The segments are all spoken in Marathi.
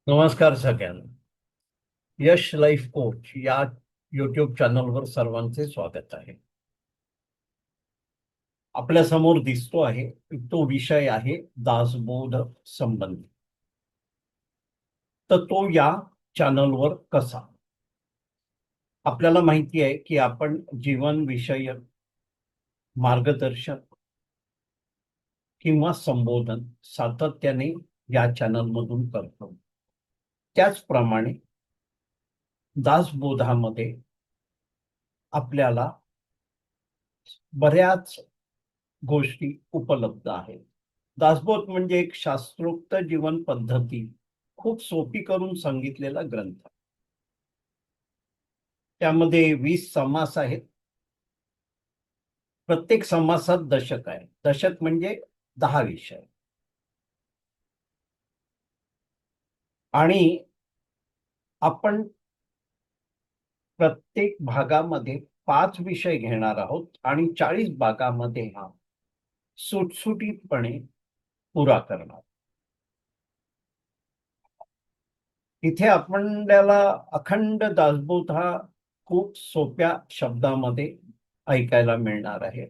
नमस्कार सगळ्यांना. यश लाईफ कोच या युट्यूब चॅनलवर सर्वांचे स्वागत आहे. आपल्या समोर दिसतो आहे तो विषय आहे दासबोध संबंधी. तर तो या चॅनलवर कसा? आपल्याला माहिती आहे की आपण जीवन विषयक मार्गदर्शन किंवा संबोधन सातत्याने या चॅनलमधून करतो. त्याचप्रमाणे दासबोधामध्ये आपल्याला बऱ्याच गोष्टी उपलब्ध आहेत. दासबोध म्हणजे एक शास्त्रोक्त जीवन पद्धती खूप सोपी करून सांगितलेला ग्रंथ. त्यामध्ये 20 समास आहेत. प्रत्येक समासात दशक आहे. दशक म्हणजे 10 विषय. आणि आपण प्रत्येक भागामध्ये 5 विषय घेणार आहोत आणि 40 भागामध्ये हा सुटसुटीतपणे पुरा करणार. इथे आपल्याला अखंड दासबोध हा खूप सोप्या शब्दामध्ये ऐकायला मिळणार आहे.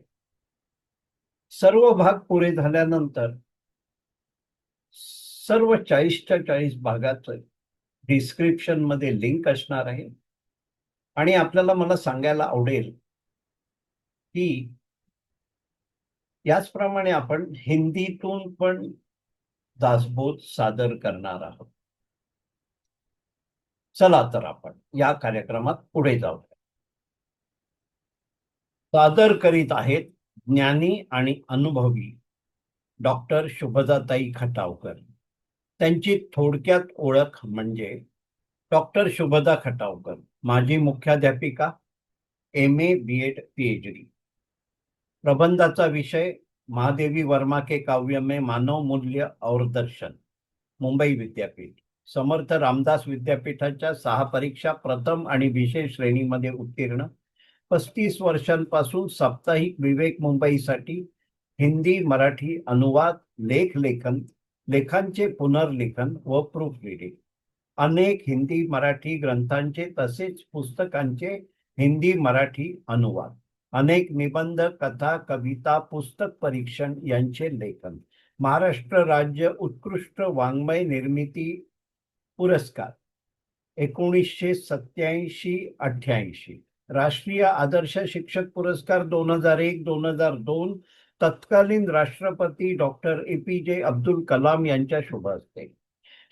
सर्व भाग पुरे झाल्यानंतर सर्व 40च्या 40 भागाचं डिस्क्रिप्शन मध्ये लिंक असणार आहे. आणि आपल्याला मला सांगायला आवडेल की याचप्रमाणे आपण हिंदीतून पण दासबोध सादर करणार आहोत. चला तर आपण या कार्यक्रमात पुढे जाऊ. सादर करीत आहेत ज्ञानी आणि अनुभवी डॉक्टर शुभदाताई खटावकर. त्यांची थोडक्यात ओळख म्हणजे डॉक्टर शुभदा खटावकर, माजी मुख्याध्यापिका, MA BEd PhD. प्रबंधाचा विषय महादेवी वर्मा के काव्य में मानव मूल्य और दर्शन, मुंबई विद्यापीठ. समर्थ रामदास विद्यापीठाच्या 6 परीक्षा प्रथम आणि विशेष श्रेणीमध्ये उत्तीर्ण. 35 वर्षांपासून साप्ताहिक विवेक मुंबईसाठी हिंदी मराठी अनुवाद, लेखन, लेखांचे पुनर्लेखन व प्रूफ रिडिंग. अनेक हिंदी मराठी ग्रंथांचे तसेच पुस्तकांचे हिंदी मराठी अनुवाद. अनेक निबंध, कथा, कविता, पुस्तक परीक्षण यांचे लेखन. महाराष्ट्र राज्य उत्कृष्ट वाङ्मय निर्मिती पुरस्कार 1987-88. राष्ट्रीय आदर्श शिक्षक पुरस्कार 2001-2002 तत्कालीन राष्ट्रपती डॉक्टर APJ अब्दुल कलाम यांच्या शुभ हस्ते.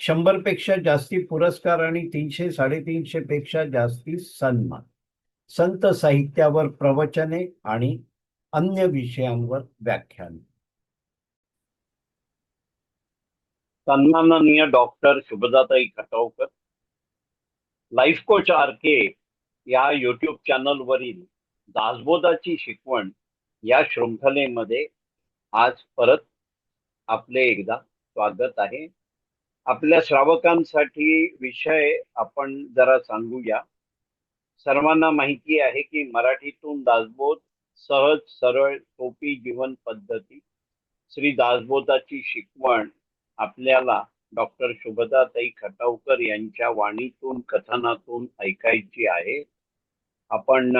100 पेक्षा जास्ती पुरस्कार आणि 300-350 पेक्षा जास्ती सन्मान. संत साहित्यावर प्रवचने आणि अन्य विषयांवर व्याख्यान. सन्माननीय डॉक्टर शुभदाताई खटावकर, लाईफ कोच RK या युट्यूब चॅनलवरील दासबोधाची शिकवण या शृंखलेमध्ये आज परत आपले एकदा स्वागत आहे. आपल्या श्रावकांसाठी विषय आपण जरा सांगूया. सर्वांना माहिती आहे की मराठीतून दासबोध सहज सरळ सोपी जीवन पद्धती श्री दासबोधाची शिकवण आपल्याला डॉक्टर शुभदाताई खटावकर यांच्या वाणीतून कथनातून ऐकायची आहे. आपण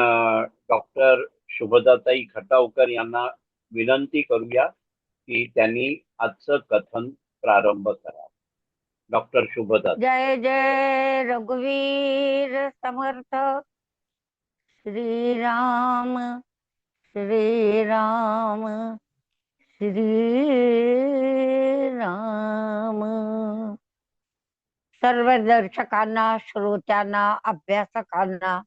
डॉक्टर शुभदाताई खटावकर यांना विनंती करूया की त्यांनी आजचं कथन प्रारंभ करा. डॉक्टर शुभदाता. जय जय रघुवीर समर्थ. श्रीराम श्रीराम श्रीराम. सर्व दर्शकांना, श्रोत्यांना, अभ्यासकांना,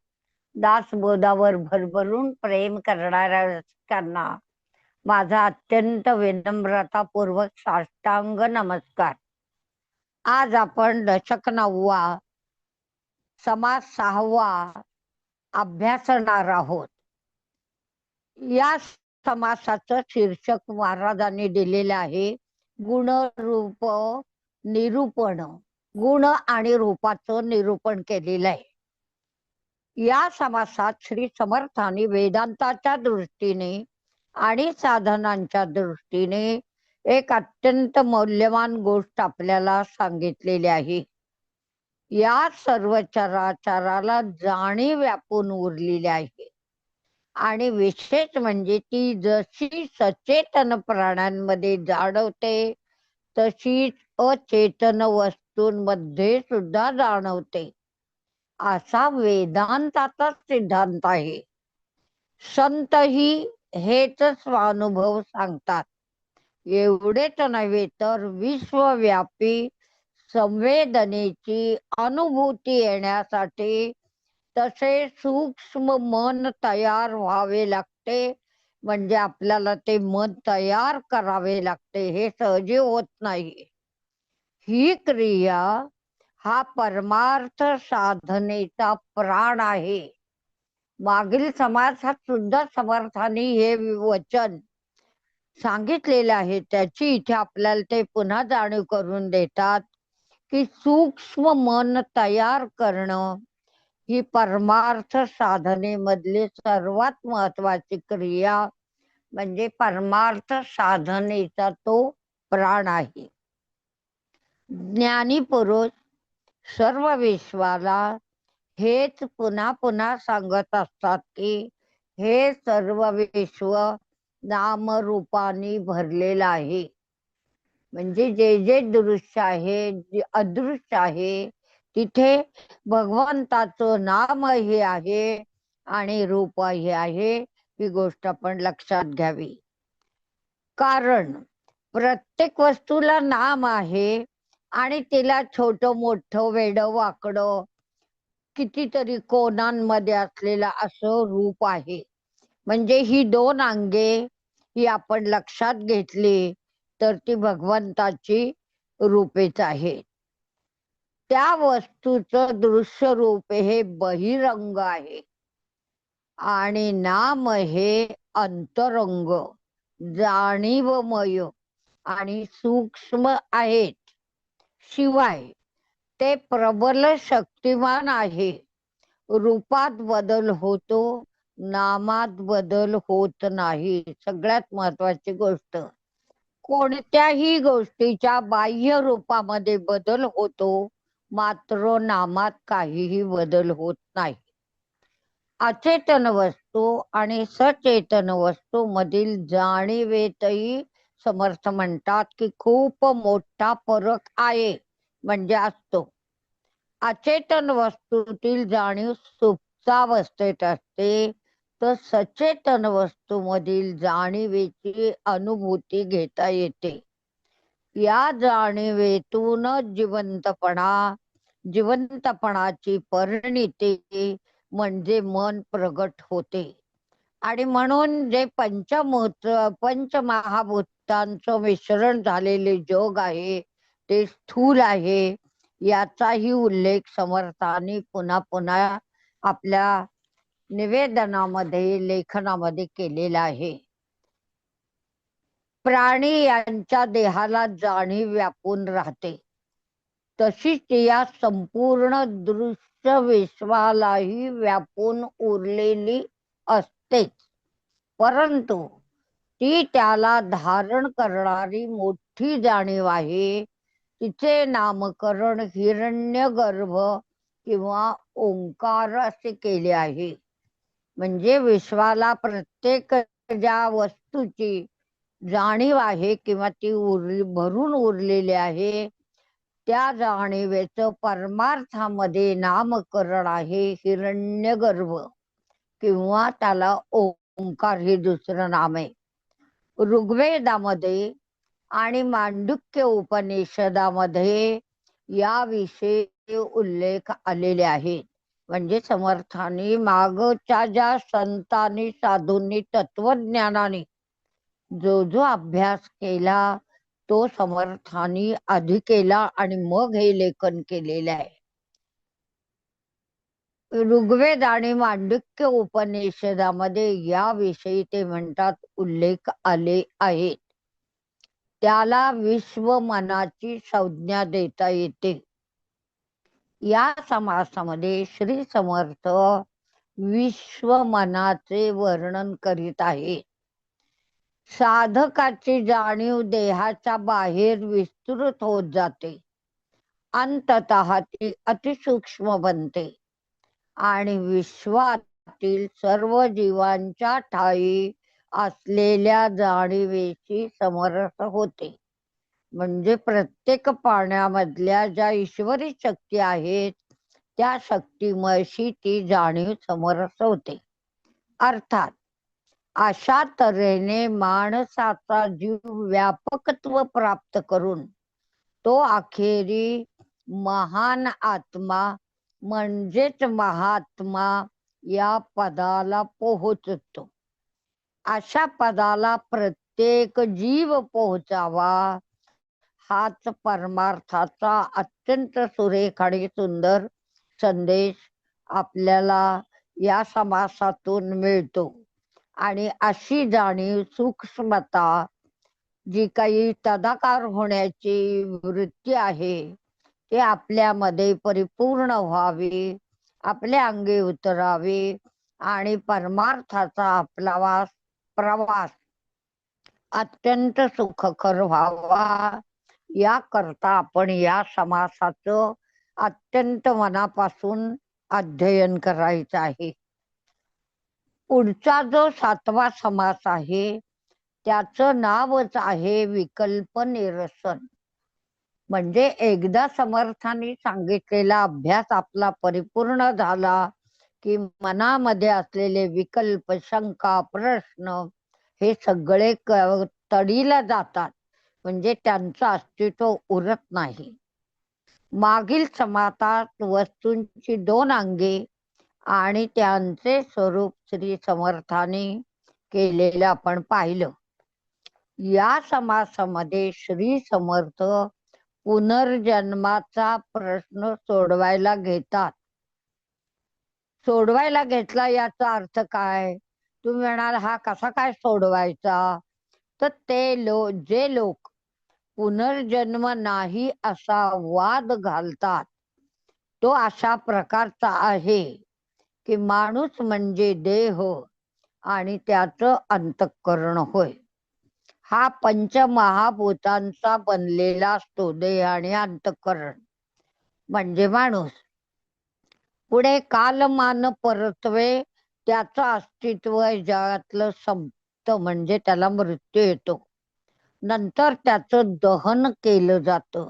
दासबोधावर भरभरून प्रेम करणाऱ्या रसिकांना माझा अत्यंत विनम्रतापूर्वक साष्टांग नमस्कार. आज आपण दशक 9वा समास 6वा अभ्यासणार आहोत. या समासाचं शीर्षक महाराजांनी दिलेलं आहे गुण रूप निरूपण. गुण आणि रूपाचं निरूपण केलेलं आहे. या समासात श्री समर्थांनी वेदांताच्या दृष्टीने आणि साधनांच्या दृष्टीने एक अत्यंत मौल्यवान गोष्ट आपल्याला सांगितलेली आहे. या सर्व चराचराला जाणीव व्यापून उरलेली आहे. आणि विशेष म्हणजे ती जशी सचेतन प्राण्यांमध्ये जाणवते तशीच अचेतन वस्तूंमध्ये सुद्धा जाणवते, असा वेदांताचा सिद्धांत आहे. संतही हेच स्वानुभव सांगतात. एवढेच नव्हे तर विश्वव्यापी संवेदनेची अनुभूती येण्यासाठी तसे सूक्ष्म मन तयार व्हावे लागते. म्हणजे आपल्याला ते मन तयार करावे लागते, हे सहजी होत नाही. ही क्रिया हा परमार्थ साधनेचा प्राण आहे. मागील समासात सुद्धा समर्थांनी हे वचन सांगितलेले आहे. त्याची इथे आपल्याला ते पुन्हा जाणीव करून देतात की सूक्ष्म मन तयार करणं ही परमार्थ साधनेमधली सर्वात महत्वाची क्रिया, म्हणजे परमार्थ साधनेचा तो प्राण आहे. ज्ञानी पुरुष सर्व विश्वाला हेच पुन्हा पुन्हा सांगत असतात की हे सर्व विश्व नामरूपाने भरलेलं आहे. म्हणजे जे जे दृश्य आहे, जे अदृश्य आहे, तिथे भगवंताचं नाम हे आहे आणि रूप हे आहे. ही गोष्ट आपण लक्षात घ्यावी. कारण प्रत्येक वस्तूला नाम आहे आणि तिला छोटं मोठं वेडं वाकडं कितीतरी कोणांमध्ये असलेलं असं रूप आहे. म्हणजे ही दोन अंगे ही आपण लक्षात घेतली तर ती भगवंताची रूपेच आहेत. त्या वस्तूचं दृश्य रूप हे बहिरंग आहे आणि नाम हे अंतरंग जाणीवमय आणि सूक्ष्म आहेत. शिवाय ते प्रबल शक्तिमान आहे. रूपात बदल होतो, नामात बदल होत नाही. सगळ्यात महत्वाची गोष्ट, कोणत्याही गोष्टीच्या बाह्य रूपामध्ये बदल होतो, मात्र नामात काहीही बदल होत नाही. अचेतन वस्तू आणि सचेतन वस्तू मधील जाणीवेतही समर्थ म्हणतात की खूप मोठा फरक आहे, म्हणजे असतो. अचेतन वस्तूतील जाणीव सुप्तावस्थेत असते, तर सचेतन वस्तूमधील जाणीवेची अनुभूती घेता येते. या जाणीवेतून जिवंतपणाची परिणिती म्हणजे मन प्रगट होते. आणि म्हणून जे पंचमहाभूतांचं मिश्रण झालेले जग आहे ते स्थूल आहे, याचाही उल्लेख समर्थांनी पुन्हा पुन्हा आपल्या निवेदनामध्ये लेखनामध्ये केलेला आहे. प्राणी यांच्या देहाला जाणीव व्यापून राहते, तशीच या संपूर्ण दृश्य विश्वालाही व्यापून उरलेली असतेच. परंतु ती त्याला धारण करणारी मोठी जाणीव आहे. तिचे नामकरण हिरण्यगर्भ किंवा ओंकार असे केले आहे. म्हणजे विश्वाला प्रत्येक ज्या वस्तूची जाणीव आहे किंवा ती भरून उरलेली आहे, त्या जाणीवेचं परमार्थामध्ये नामकरण आहे हिरण्यगर्भ किंवा त्याला ओंकार हे दुसरं नाम आहे. ऋग्वेदामध्ये आणि मांडुक्य उपनिषदामध्ये याविषयी उल्लेख आलेले आहेत. म्हणजे समर्थांनी मागच्या ज्या संतांनी साधूंनी तत्वज्ञानाने जो जो अभ्यास केला तो समर्थांनी आधी केला आणि मग हे लेखन केलेले आहे. ऋग्वेद आणि मांडुक्य उपनिषदामध्ये याविषयी ते म्हणतात उल्लेख आले आहेत. त्याला विश्व मनाची संज्ञा देता येते. या समासामध्ये श्री समर्थ विश्व मनाचे वर्णन करीत आहे. साधकाची जाणीव देहाच्या बाहेर विस्तृत होत जाते अंततः ती अतिसूक्ष्म बनते आणि विश्वातील सर्व जीवांच्या ठायी असलेल्या जाणीवेशी समरस होते. म्हणजे प्रत्येक पाण्यामधल्या ज्या ईश्वरी शक्ती आहेत त्या शक्तीमशी ती जाणीव समरस होते. अर्थात अशा तऱ्हेने माणसाचा जीव व्यापकत्व प्राप्त करून तो अखेरी महान आत्मा म्हणजेच महात्मा या पदाला पोहोचतो. अशा पदाला प्रत्येक जीव पोहोचावा हाच परमार्थाचा अत्यंत सुरेख आणि सुंदर संदेश आपल्याला या समासातून मिळतो. आणि अशी जाणीव सूक्ष्मता जी काही तदाकार होण्याची वृत्ती आहे ते आपल्यामध्ये परिपूर्ण व्हावी, आपल्या अंगी उतरावी आणि परमार्थाचा आपला प्रवास अत्यंत सुखकर व्हावा याकरता आपण या समासाचं अत्यंत मनापासून अध्ययन करायचं आहे. पुढचा जो 7वा समास आहे त्याचं नावच आहे विकल्प निरसन. म्हणजे एकदा समर्थांनी सांगितलेला अभ्यास आपला परिपूर्ण झाला की मनामध्ये असलेले विकल्प, शंका, प्रश्न हे सगळे तडीला जातात. म्हणजे त्यांचं अस्तित्व उरत नाही. मागील समासात वस्तूंची 2 अंगे आणि त्यांचे स्वरूप श्री समर्थांनी केलेलं आपण पाहिलं. या समासामध्ये श्री समर्थ पुनर्जन्माचा प्रश्न सोडवायला घेतात. सोडवायला घेतला याचा अर्थ काय? तुम्ही म्हणाल हा कसा काय सोडवायचा? तर जे लोक पुनर्जन्म नाही असा वाद घालतात तो अशा प्रकारचा आहे की माणूस म्हणजे देह आणि त्याचं अंतःकरण होय. हा पंचमहाभूतांचा बनलेला असतो देह आणि अंतःकरण म्हणजे माणूस. पुढे कालमान परत्वे त्याचं अस्तित्व जगातलं संपतं म्हणजे त्याला मृत्यू येतो. नंतर त्याचं दहन केलं जातं.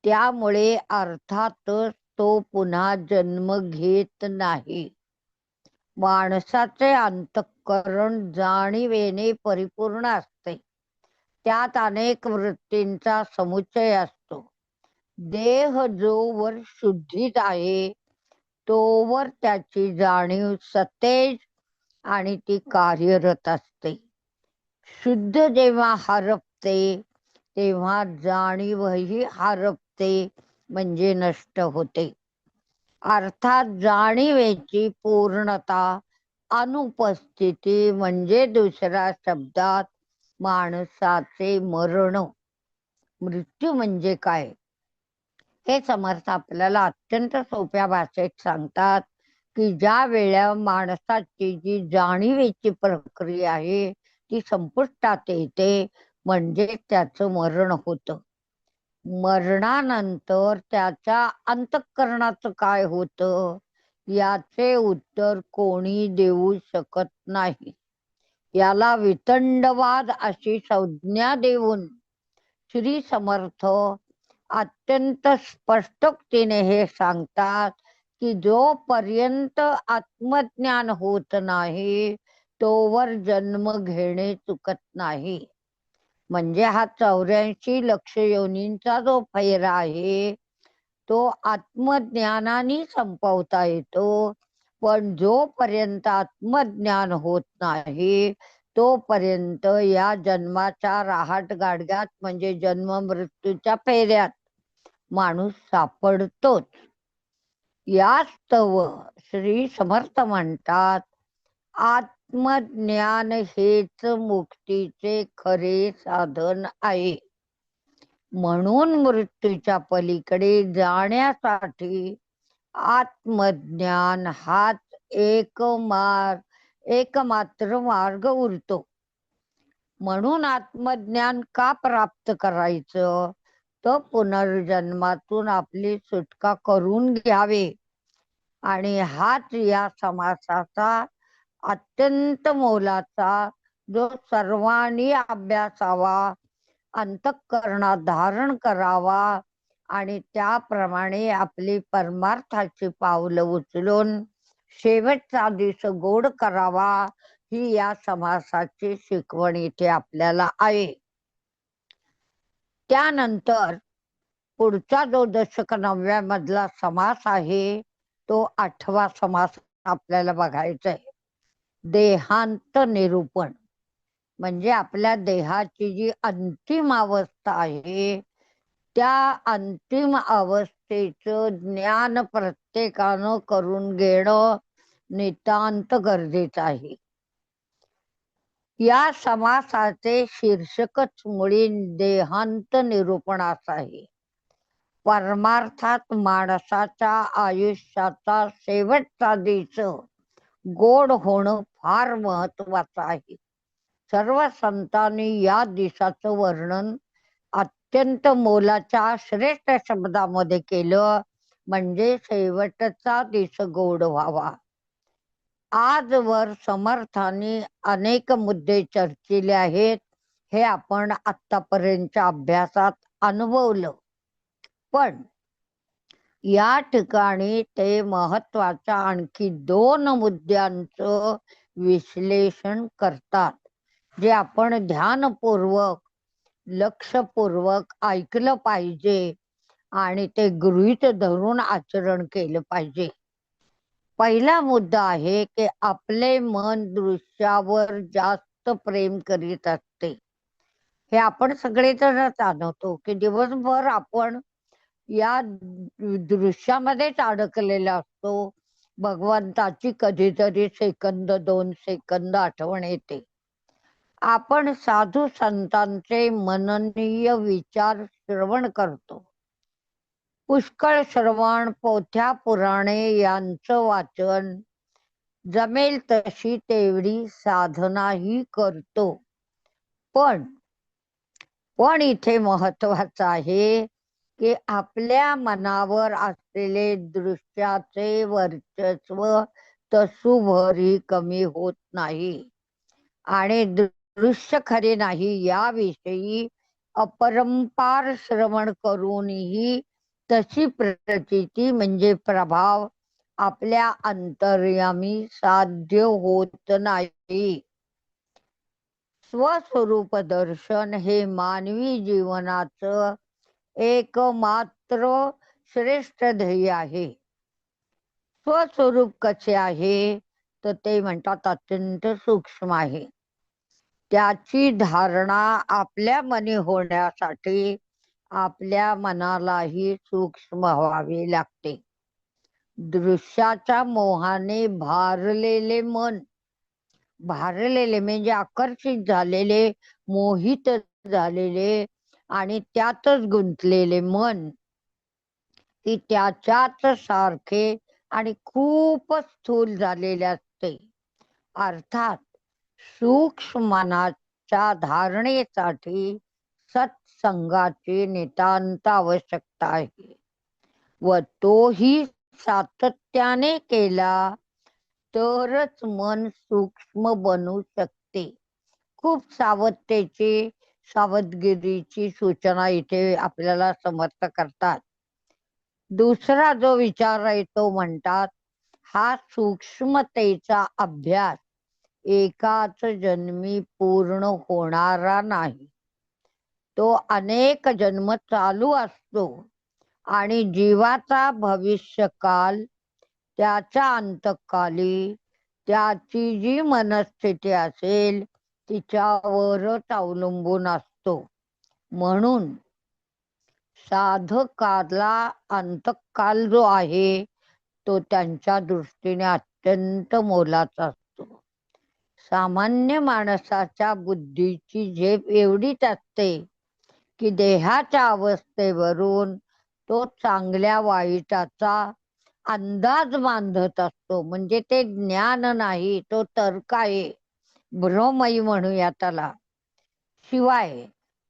त्यामुळे अर्थातच तो पुन्हा जन्म घेत नाही. माणसाचे अंतःकरण जाणीवेने परिपूर्ण असते. त्यात अनेक वृत्तींचा समुच्चय असतो. देह जोवर शुद्धीत आहे तोवर त्याची जाणीव सतेज आणि ती कार्यरत असते. शुद्ध जेव्हा हरपते तेव्हा जाणीवही हरपते म्हणजे नष्ट होते. अर्थात जाणीवेची पूर्णता अनुपस्थिती म्हणजे दुसऱ्या शब्दात माणसाचे मरण. मृत्यू म्हणजे काय हे समर्थ आपल्याला अत्यंत सोप्या भाषेत सांगतात की ज्या वेळेला माणसाची जी जाणीवेची प्रक्रिया आहे ती संपुष्टात येते म्हणजे त्याचं मरण होतं. मरणानंतर त्याच्या अंतःकरणाचं काय होतं याचे उत्तर कोणी देऊ शकत नाही. याला वितंडवाद अशी संज्ञा देऊन श्री समर्थ अत्यंत स्पष्टोक्तीने हे सांगतात की जोपर्यंत आत्मज्ञान होत नाही तोवर जन्म घेणे चुकत नाही. म्हणजे हा 84 लक्ष योनींचा जो फेरा आहे तो आत्मज्ञानाने संपवता येतो. पण जोपर्यंत आत्मज्ञान होत नाही तोपर्यंत या जन्माच्या राहाट गाडग्यात म्हणजे जन्म मृत्यूच्या फेऱ्यात माणूस सापडतोच. यास्तव श्री समर्थ म्हणतात आत्मज्ञान हेच मुक्तीचे खरे साधन आहे. म्हणून मृत्यूच्या पलीकडे जाण्यासाठी आत्मज्ञान हाच एकमात्र मार्ग उरतो. म्हणून आत्मज्ञान का प्राप्त करायचं तर पुनर्जन्मातून आपली सुटका करून घ्यावी. आणि हाच या समासाचा अत्यंत मोलाचा, जो सर्वांनी अभ्यासावा, अंतःकरणात धारण करावा आणि त्याप्रमाणे आपली परमार्थाची पावलं उचलून शेवटचा दिवस गोड करावा, ही या समासाची शिकवण इथे आपल्याला आहे. त्यानंतर पुढचा जो दशक 9व्या मधला समास आहे, तो 8वा समास आपल्याला बघायचा आहे. देहांत निरूपण म्हणजे आपल्या देहाची जी अंतिम अवस्था आहे, त्या अंतिम अवस्थेचं ज्ञान प्रत्येकानं करून घेणं नितांत गरजेचं आहे. या समासाचे शीर्षकच मुळी देहांत निरूपण असं आहे. परमार्थात माणसाच्या आयुष्याचा शेवटचा दिवस गोड होणं फार महत्वाचं आहे. सर्व संतांनी या दिवसाचं वर्णन अत्यंत मोलाच्या श्रेष्ठ शब्दामध्ये केलं, म्हणजे शेवटचा दिवस गोड व्हावा. आजवर समर्थांनी अनेक मुद्दे चर्चिले आहेत, हे आपण आतापर्यंतच्या अभ्यासात अनुभवलं. पण या ठिकाणी ते महत्वाच्या आणखी 2 मुद्द्यांचं विश्लेषण करतात, जे आपण ध्यानपूर्वक, लक्षपूर्वक ऐकलं पाहिजे आणि ते गृहीत धरून आचरण केलं पाहिजे. पहिला मुद्दा आहे की आपले मन दृश्यावर जास्त प्रेम करीत असते. हे आपण सगळेजण जाणवतो की दिवसभर आपण या दृश्यामध्येच अडकलेला असतो. भगवंताची कधीतरी सेकंद 2 सेकंद आठवण येते. आपण साधू संतांचे मननीय विचार श्रवण करतो. पुष्कळ श्रवण, पोथ्या पुराणे यांचं वाचन, जमेल तशी तेवढी साधनाही करतो. पण इथे महत्वाचं आहे की आपल्या मनावर असलेले दृश्याचे वर्चस्व तसूभरही कमी होत नाही. आणि दृश्य खरे नाही याविषयी अपरंपार श्रवण करूनही तशी प्रचिती म्हणजे प्रभाव आपल्या अंतर्यामी साध्य होत नाही. स्वस्वरूप दर्शन हे मानवी जीवनाचं एकमात्र श्रेष्ठ ध्येय आहे. स्वस्वरूप कसे आहे तर ते म्हणतात अत्यंत सूक्ष्म आहे. त्याची धारणा आपल्या मनी होण्यासाठी आपल्या मनालाही सूक्ष्म व्हावे लागते. दृश्याच्या मोहाने भारलेले म्हणजे आकर्षित झालेले, मोहित झालेले आणि त्यातच गुंतलेले मन ही त्याच्याच सारखे आणि खूपच स्थूल झालेले असते. अर्थात सूक्ष्म मनाच्या धारणेसाठी सत्संगाची नितांत आवश्यकता आहे व तोही सातत्याने केला तरच मन सूक्ष्म बनू शकते. खूप सावधगिरीची सूचना इथे आपल्याला समर्थ करतात. दुसरा जो विचार आहे तो म्हणतात, हा सूक्ष्मतेचा अभ्यास एकाच जन्मी पूर्ण होणारा नाही. तो अनेक जन्म चालू असतो आणि जीवाचा भविष्यकाल त्याच्या अंतकाली त्याची जी मनस्थिती असेल तिच्यावरच अवलंबून असतो. म्हणून साधकाला अंतकाल जो आहे तो त्यांच्या दृष्टीने अत्यंत मोलाचा असतो. सामान्य माणसाच्या बुद्धीची झेप एवढीच असते की देहाच्या अवस्थेवरून तो चांगल्या वाईटाचा अंदाज बांधत असतो. म्हणजे ते ज्ञान नाही, तो तर्क आहे, भ्रमही म्हणूया त्याला. शिवाय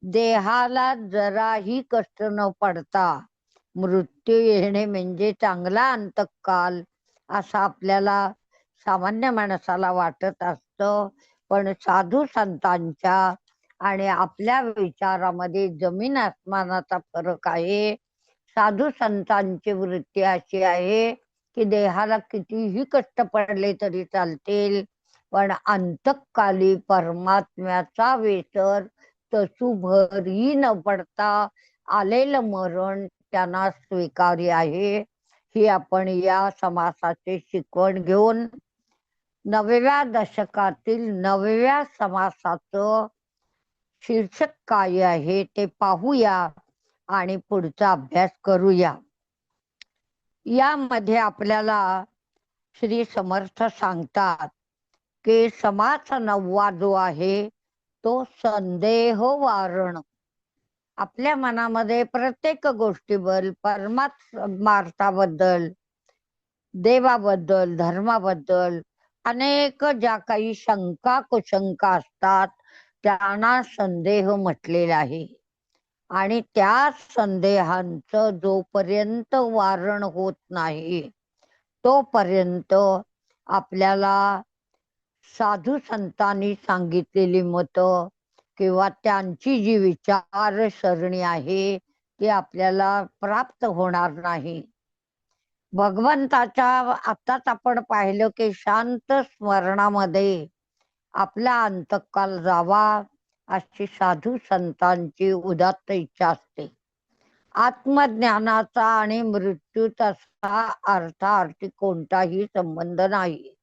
देहाला जराही कष्ट न पडता मृत्यू येणे म्हणजे चांगला अंतकाल असं आपल्याला सामान्य माणसाला वाटत असतं. पण साधू संतांच्या आणि आपल्या विचारामध्ये जमीन आसमानाचा फरक आहे. साधू संतांची वृत्ती अशी आहे की देहाला कितीही कष्ट पडले तरी चालतील, पण अंतकाली परमात्म्याचा विसर तसूभरही न पडता आलेलं मरण त्यांना स्वीकार्य आहे. ही आपण या समासाची शिकवण घेऊन 9व्या दशकातील 9व्या समासाचं शीर्षक काय आहे ते पाहूया आणि पुढचा अभ्यास करूया. यामध्ये आपल्याला श्री समर्थ सांगतात की समास 9वा जो आहे तो संदेह वारण. आपल्या मनामध्ये प्रत्येक गोष्टीबद्दल, परमार्थाबद्दल, देवाबद्दल, धर्माबद्दल अनेक ज्या काही शंका कुशंका असतात त्यांना संदेह म्हटलेला आहे. आणि त्या संदेहांचं जोपर्यंत वारण होत नाही तोपर्यंत आपल्याला साधू संतांनी सांगितलेली मतं किंवा त्यांची जी विचारसरणी आहे ती आपल्याला प्राप्त होणार नाही. भगवंताच्या आताच आपण पाहिलं की शांत स्मरणामध्ये आपला अंतकाल जावा अशी साधू संतांची उदात्त इच्छा असते. आत्मज्ञानाचा आणि मृत्यूचा अर्थार्थी कोणताही संबंध नाही.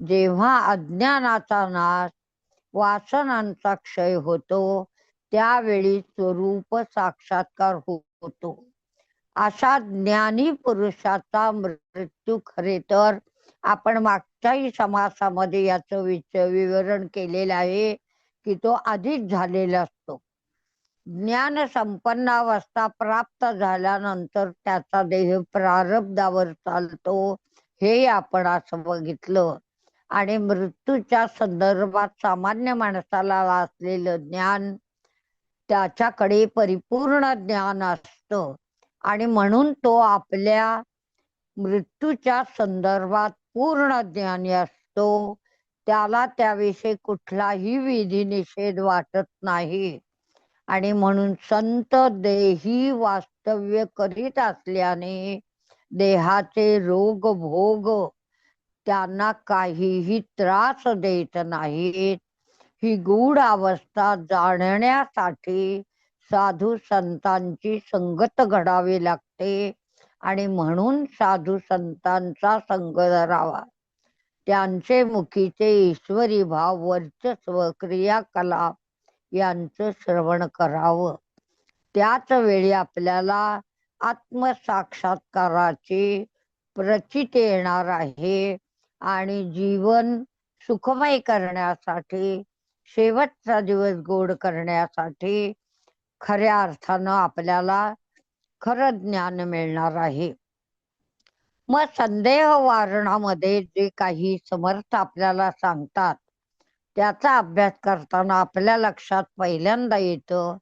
जेव्हा अज्ञानाचा नाश, वासनांचा क्षय होतो त्यावेळी स्वरूप साक्षात्कार होतो. अशा ज्ञानी पुरुषाचा मृत्यू खरे तर आपण मागच्याही समासामध्ये याचं विवरण केलेलं आहे की तो आधीच झालेला असतो. ज्ञान संपन्नावस्था प्राप्त झाल्यानंतर त्याचा देह प्रारब्धावर चालतो हे आपण असं बघितलं. आणि मृत्यूच्या संदर्भात सामान्य माणसाला असलेलं ज्ञान त्याच्याकडे परिपूर्ण ज्ञान असतं आणि म्हणून तो आपल्या मृत्यूच्या संदर्भात पूर्ण ज्ञानी असतो. त्याला त्याविषयी कुठलाही विधी निषेध वाटत नाही. आणि म्हणून संत देही वास्तव्य करीत असल्याने देहाचे रोग भोग त्यांना काहीही त्रास देत नाहीत. ही गूढ अवस्था जाणण्यासाठी साधू संतांची संगत घडावी लागते आणि म्हणून साधू संतांचा संग धरावा. त्यांचे मुखीचे ईश्वरी भाव, वर्चस्व, क्रियाकलाप यांचं श्रवण करावं. त्याच वेळी आपल्याला आत्मसाक्षात्काराची प्रचिती येणार आहे आणि जीवन सुखमय करण्यासाठी, शेवटचा दिवस गोड करण्यासाठी खऱ्या अर्थानं आपल्याला खरं ज्ञान मिळणार आहे. मग संदेह वारणामध्ये जे काही समर्थ आपल्याला सांगतात त्याचा अभ्यास करताना आपल्या लक्षात पहिल्यांदा येतं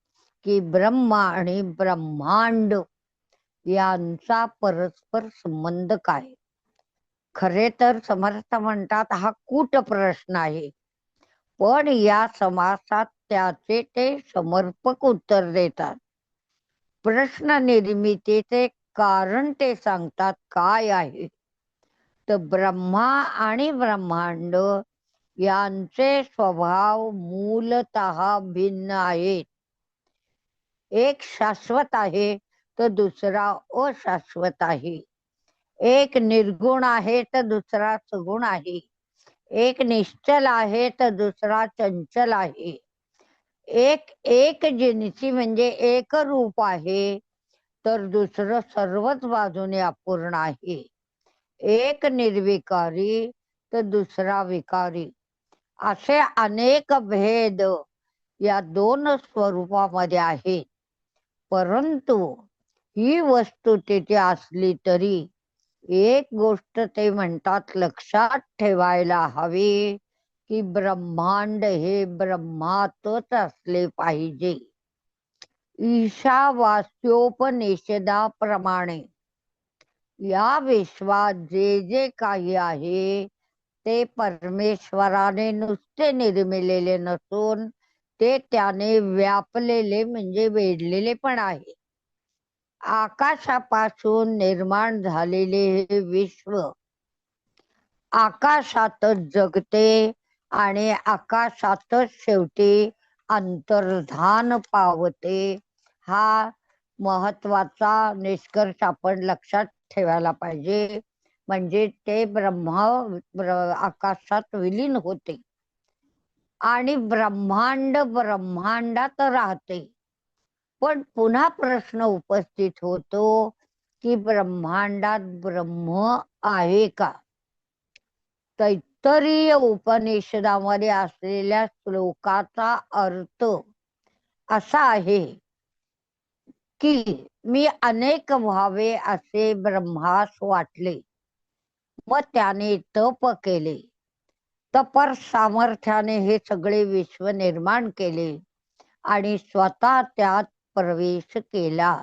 की ब्रह्म आणि ब्रह्मांड यांचा परस्पर संबंध काय. खरे तर समर्थ म्हणतात हा कूट प्रश्न आहे, पण या समासात त्याचे ते समर्पक उत्तर देतात. प्रश्न निर्मितीचे कारण ते सांगतात काय आहे. तर ब्रह्मा आणि ब्रह्मांड यांचे स्वभाव मूलतः भिन्न आहेत. एक शाश्वत आहे तर दुसरा अशाश्वत आहे. एक निर्गुण आहे तर दुसरा सगुण आहे. एक निश्चल आहे तर दुसरा चंचल आहे. एक जिन्सी म्हणजे एक रूप आहे तर दुसरं सर्वच बाजूने अपूर्ण आहे. एक निर्विकारी तर दुसरा विकारी. असे अनेक भेद या दोन स्वरूपामध्ये आहेत. परंतु ही वस्तू तिथे असली तरी एक गोष्ट ते म्हणतात लक्षात ठेवायला हवी की ब्रह्मांड हे ब्रह्मातच असले पाहिजे. ईशावास्योपनिषदाप्रमाणे या विश्वात जे जे काही आहे ते परमेश्वराने नुसते निर्मिलेले नसून ते त्याने व्यापलेले म्हणजे वेढलेले पण आहे. आकाशापासून निर्माण झालेले हे विश्व आकाशातच जगते आणि आकाशातच शेवटी अंतर्धान पावते. हा महत्वाचा निष्कर्ष आपण लक्षात ठेवायला पाहिजे. म्हणजे ते आकाशात विलीन होते आणि ब्रह्मांड ब्रह्मांडात राहते. पण पुन्हा प्रश्न उपस्थित होतो की ब्रह्मांडात ब्रह्म आहे का? तैत्तरीय उपनिषदामध्ये असलेल्या श्लोकाचा अर्थ असा आहे की मी अनेक व्हावे असे ब्रह्मास वाटले, मग त्याने तप केले. तपर सामर्थ्याने हे सगळे विश्व निर्माण केले आणि स्वतः त्यात प्रवेश केला.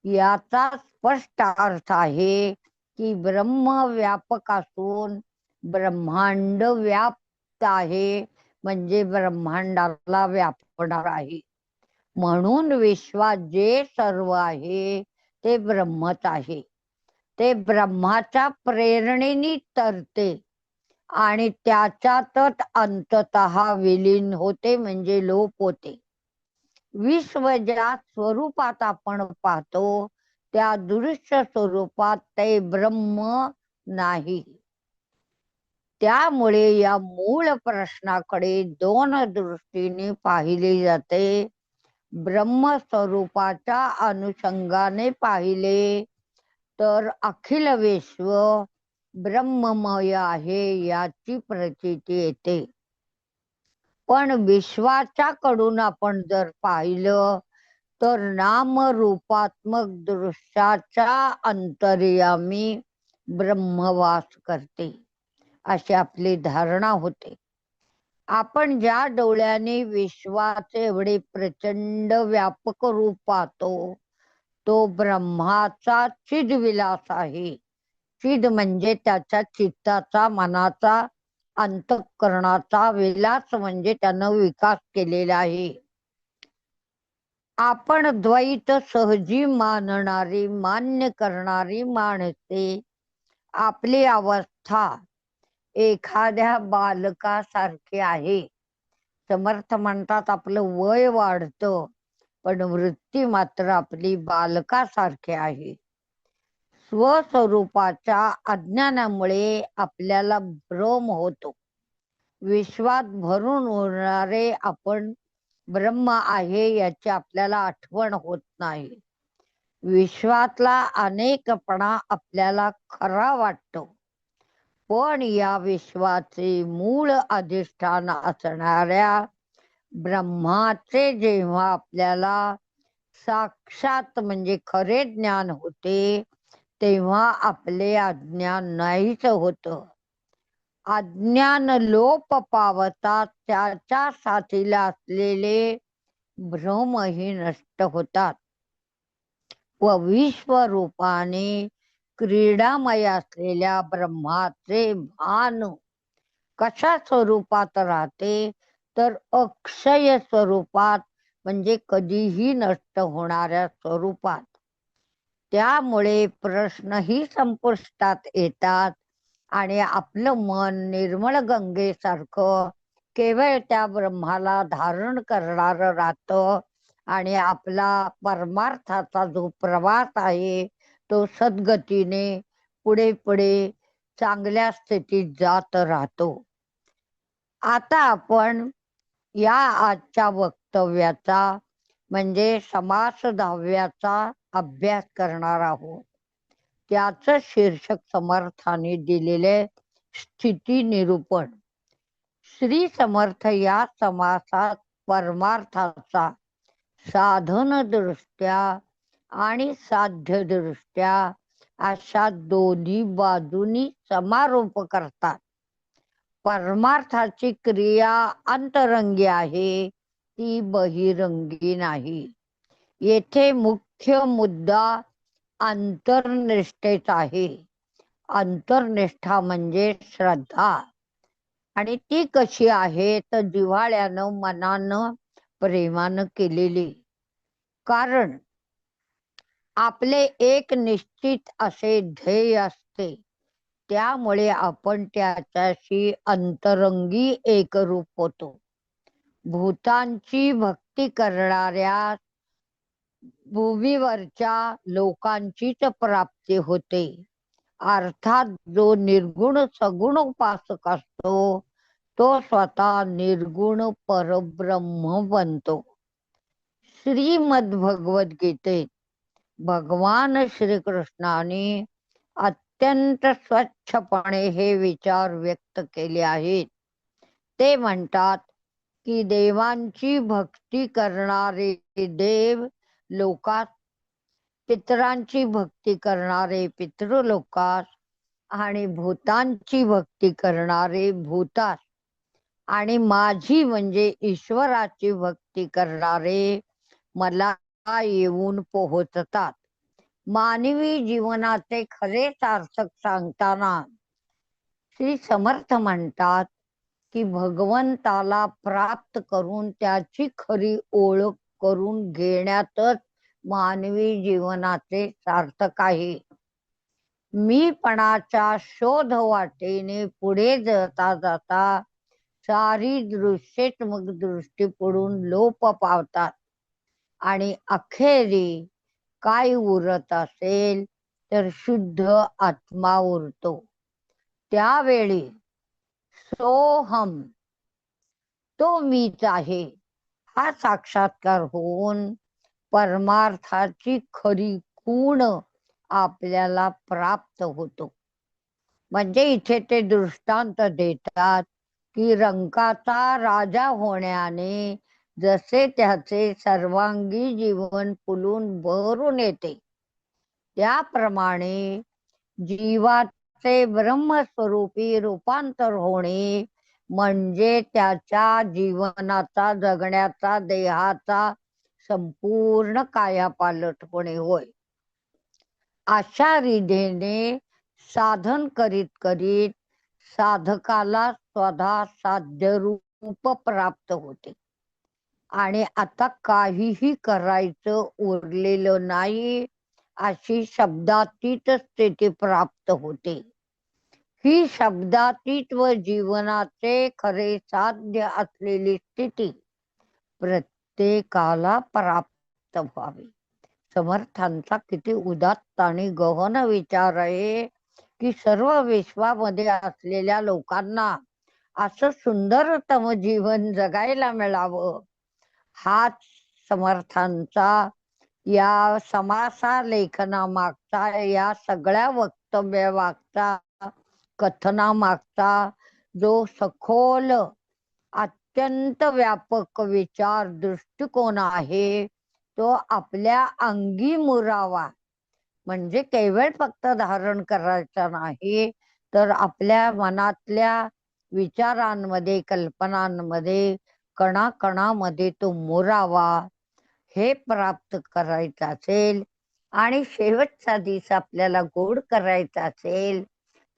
याचा स्पष्ट अर्थ आहे की ब्रह्म व्यापक असून ब्रह्मांड व्याप्त आहे, म्हणजे ब्रह्मांडाला व्यापणार आहे. म्हणून विश्वात जे सर्व आहे ते ब्रह्मच आहे. ते ब्रह्माच्या प्रेरणेने तरते आणि त्याच्यातच अंततः विलीन होते, म्हणजे लोप होते. विश्व ज्या स्वरूपात आपण पाहतो त्या दृश्य स्वरूपात ते ब्रह्म नाही. त्यामुळे या मूळ प्रश्नाकडे दोन दृष्टीने पाहिले जाते. ब्रह्म स्वरूपाच्या अनुषंगाने पाहिले तर अखिल विश्व ब्रह्ममय आहे याची प्रतीती येते. पण विश्वाच्या कडून आपण जर पाहिलं तर नामरूपात्मक दृश्याच्या अंतर्यामी ब्रह्मवास करते अशी आपली धारणा होते. आपण ज्या डोळ्याने विश्वाचे एवढे प्रचंड व्यापक रूप पाहतो तो ब्रह्माचा चिदविलास आहे. चिद म्हणजे त्याच्या चित्ताचा, मनाचा, अंतःकरणाचा विलास, म्हणजे त्यानं विकास केलेला आहे. आपण द्वैत सहजी मानणारी, मान्य करणारी माणसे आपली अवस्था एखाद्या बालकासारखी आहे. समर्थ म्हणतात आपलं वय वाढतं पण वृत्ती मात्र आपली बालकासारखी आहे. स्वस्वरूपाच्या अज्ञानामुळे आपल्याला भ्रम होतो. विश्वात भरून उरणारे आपण ब्रह्म आहे याची आपल्याला आठवण होत नाही. विश्वातला अनेकपणा आपल्याला खरा वाटतो, पण या विश्वाचे मूळ अधिष्ठान असणाऱ्या ब्रह्माचे जेव्हा आपल्याला साक्षात म्हणजे खरे ज्ञान होते तेव्हा आपले अज्ञान नाहीच होतं. अज्ञान लोप पावतात त्याच्या साथीला असलेले भ्रमही नष्ट होतात व विश्वरूपाने क्रीडामय असलेल्या ब्रह्माचे भान कशा स्वरूपात राहते तर अक्षय स्वरूपात, म्हणजे कधीही नष्ट होणाऱ्या स्वरूपात. त्यामुळे प्रश्नही संपुष्टात येतात आणि आपलं मन निर्मळ गंगेसारखं केवळ त्या ब्रह्माला धारण करणारं राहतं आणि आपला परमार्थाचा जो प्रवास आहे तो सद्गतीने पुढे पुढे चांगल्या स्थितीत जात राहतो. आता आपण या आजच्या वक्तव्याचा म्हणजे समास 10व्याचा अभ्यास करणार आहोत. त्याचं शीर्षक समर्थाने दिलेले स्थिती निरूपण. श्री समर्थ या समासात परमार्थाचा साधन दृष्ट्या आणि साध्य दृष्ट्या अशा दोन्ही बाजूनी समारोप करतात. परमार्थाची क्रिया अंतरंगी आहे, ती बहिरंगी नाही. येथे मुख्य मुद्दा अंतर्निष्ठेचा आहे. अंतर्निष्ठा म्हणजे श्रद्धा. आणि ती कशी आहे तर जिव्हाळ्यानं, मनानं, प्रेमानं केलेली. कारण आपले एक निश्चित असे ध्येय असते. त्यामुळे आपण त्याच्याशी अंतरंगी एकरूप होतो. भूतांची भक्ती करणाऱ्या भूमीवरच्या लोकांचीच प्राप्ती होते. अर्थात जो निर्गुण सगुण उपासक असतो तो स्वतः निर्गुण परब्रह्म बनतो. श्रीमद भगवद्गीतेत भगवान श्रीकृष्णाने अत्यंत स्वच्छपणे हे विचार व्यक्त केले आहेत. ते म्हणतात की देवांची भक्ती करणारे देव लोकात, पितरांची भक्ती करणारे पितृलोकात आणि भूतांची भक्ती करणारे भूतात आणि माझी म्हणजे ईश्वराची भक्ती करणारे मला येऊन पोहोचतात. मानवी जीवनाचे खरे सार्थक सांगताना श्री समर्थ म्हणतात की भगवंताला प्राप्त करून त्याची खरी ओळख करून घेण्यातच मानवी जीवनाचे सार्थक आहे. मीपणाच्या शोध वाटेने पुढे जाता जाता सारी दृश्यात्मक दृष्टी पडून लोप पावतात आणि अखेरी काय उरत असेल तर शुद्ध आत्मा उरतो. त्यावेळी सोहम, तो मीच आहे, हा साक्षात्कार होऊन परमार्थाची खरी खूण आपल्याला प्राप्त होतो. म्हणजे इथे ते दृष्टांत देतात की रंकाचा राजा होण्याने जसे त्याचे सर्वांगी जीवन फुलून बहरून येते, त्याप्रमाणे जीवाचे ब्रह्मस्वरूपी रूपांतर होणे म्हणजे त्याच्या जीवनाचा, जगण्याचा, देहाचा संपूर्ण कायापालट होणे होय. अशा रीतीने साधन करीत करीत साधकाला स्वतः साध्य रूप प्राप्त होते आणि आता काहीही करायचं उरलेलं नाही अशी शब्दातीत स्थिती प्राप्त होते. ही शब्दातीत व जीवनाचे खरे साध्य असलेली स्थिती प्रत्येकाला प्राप्त व्हावी. समर्थांचा किती उदात्त आणि गहन विचार आहे की सर्व विश्वामध्ये असलेल्या लोकांना असं सुंदरतम जीवन जगायला मिळावं, हाच समर्थांचा या समासा लेखनामागचा, या सगळ्या वक्तव्यामागचा, कथनामागचा जो सखोल अत्यंत व्यापक विचार दृष्टिकोन आहे तो आपल्या अंगी मुरावा. म्हणजे केवळ फक्त धारण करायचा नाही तर आपल्या मनातल्या विचारांमध्ये, कल्पनांमध्ये, कणाकणामध्ये तो मुरावा. हे प्राप्त करायचं असेल आणि शेवटचा दिवस आपल्याला गोड करायचा असेल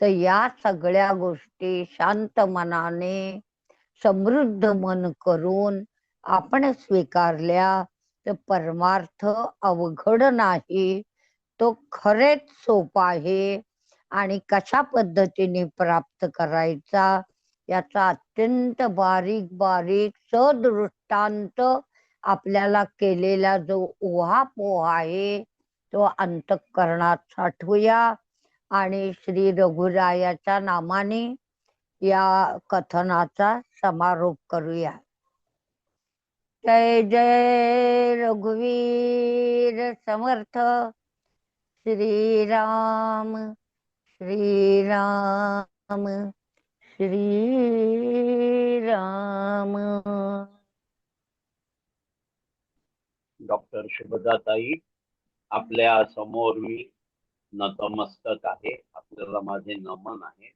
तर या सगळ्या गोष्टी शांत मनाने, समृद्ध मन करून आपण स्वीकारल्या तर परमार्थ अवघड नाही, तो खरेच सोपा आहे. आणि कशा पद्धतीने प्राप्त करायचा याचा अत्यंत बारीक बारीक सदृष्टांत आपल्याला केलेला जो उहापोह आहे तो अंतःकरणात साठवूया आणि श्री रघुरायाच्या नामाने या कथनाचा समारोप करूया. जय जय रघुवीर समर्थ. श्रीराम श्रीराम श्रीराम. डॉक्टर शुभदाताई, आपल्या समोर मी नतमस्तक आहे. आपल्याला माझे नमन आहे.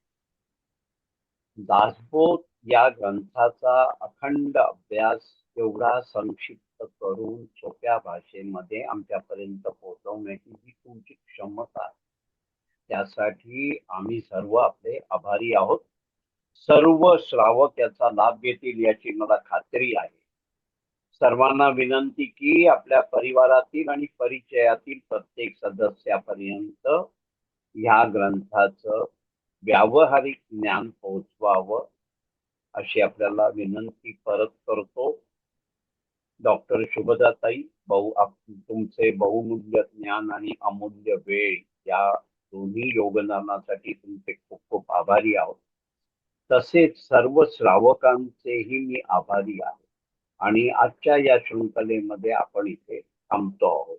दासबोध या ग्रंथाचा अखंड अभ्यास एवढा संक्षिप्त करून सोप्या भाषेमध्ये आमच्यापर्यंत पोहोचवण्याची जी तुमची क्षमता आहे, त्यासाठी आम्ही सर्व आपले आभारी आहोत. सर्व श्रावक याचा लाभ घेतील याची मला खात्री आहे. सर्वांना विनंती की आपल्या परिवारातील आणि परिचयातील प्रत्येक सदस्यापर्यंत ह्या ग्रंथाचं व्यावहारिक ज्ञान पोहोचवावं अशी आपल्याला विनंती परत करतो. डॉक्टर शुभदाताई, तुमचे बहुमूल्य ज्ञान आणि अमूल्य वेळ या दोन्ही योगदानासाठी तुमचे खूप खूप आभारी आहोत. तसेच सर्व श्रावकांचेही मी आभारी आहे. आणि आजच्या या शृंखलेमध्ये आपण इथे थांबतो आहोत.